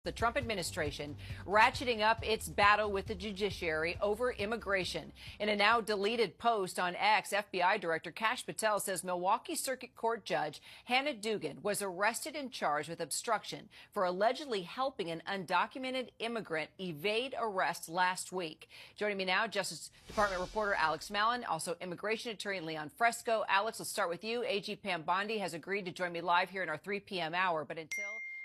The Trump administration ratcheting up its battle with the judiciary over immigration. In a now deleted post on X, FBI Director Kash Patel says Milwaukee Circuit Court Judge Hannah Dugan was arrested and charged with obstruction for allegedly helping an undocumented immigrant evade arrest last week. Joining me now, Justice Department reporter Alex Mallon, also immigration attorney Leon Fresco. Alex, let's start with you. AG Pam Bondi has agreed to join me live here in our 3 p.m. hour, but until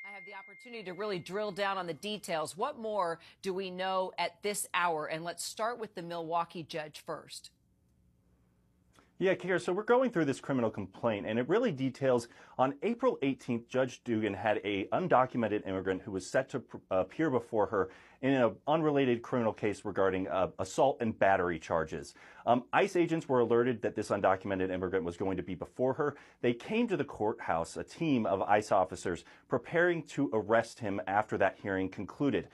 I have the opportunity to really drill down on the details, what more do we know at this hour? And let's start with the Milwaukee judge first. Yeah, Kira, so we're going through this criminal complaint, and it really details on April 18th, Judge Dugan had an undocumented immigrant who was set to appear before her in an unrelated criminal case regarding assault and battery charges. ICE agents were alerted that this undocumented immigrant was going to be before her. They came to the courthouse, a team of ICE officers, preparing to arrest him after that hearing concluded.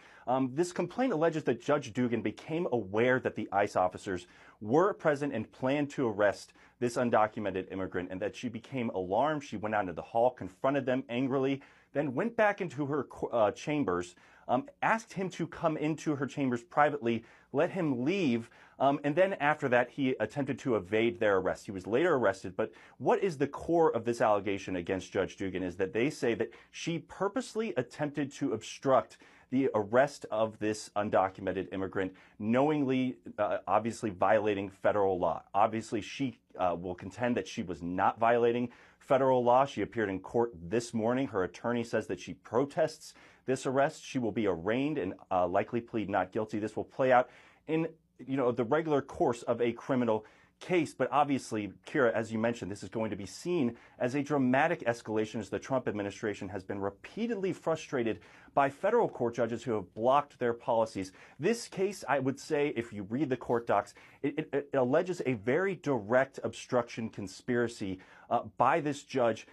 This complaint alleges that Judge Dugan became aware that the ICE officers were present and planned to arrest this undocumented immigrant, and that she became alarmed. She went out into the hall, confronted them angrily, then went back into her chambers, asked him to come into her chambers privately, let him leave, and then after that, he attempted to evade their arrest. He was later arrested, but what is the core of this allegation against Judge Dugan is that they say that she purposely attempted to obstruct the arrest of this undocumented immigrant, knowingly, obviously violating federal law. Obviously, she will contend that she was not violating federal law. She appeared in court this morning. Her attorney says that she protests this arrest. She will be arraigned and likely plead not guilty. This will play out in, the regular course of a criminal case. But obviously, Kira, as you mentioned, this is going to be seen as a dramatic escalation as the Trump administration has been repeatedly frustrated by federal court judges who have blocked their policies. This case, I would say, if you read the court docs, it alleges a very direct obstruction conspiracy by this judge,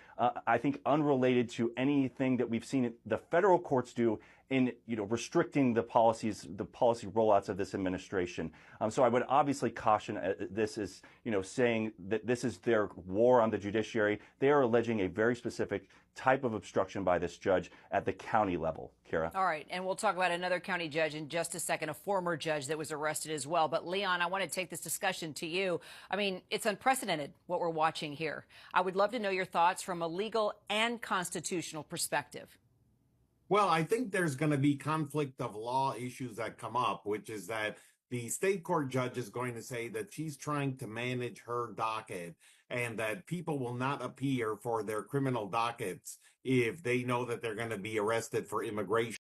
I think unrelated to anything that we've seen the federal courts do in restricting the policy rollouts of this administration. So I would obviously caution this is saying that this is their war on the judiciary. They are alleging a very specific type of obstruction by this judge at the county level. Kira. All right, and we'll talk about another county judge in just a second, a former judge that was arrested as well. But Leon, I want to take this discussion to you. I mean, it's unprecedented what we're watching here. I would love to know your thoughts from a legal and constitutional perspective. Well, I think there's going to be conflict of law issues that come up, which is that the state court judge is going to say that she's trying to manage her docket and that people will not appear for their criminal dockets if they know that they're going to be arrested for immigration.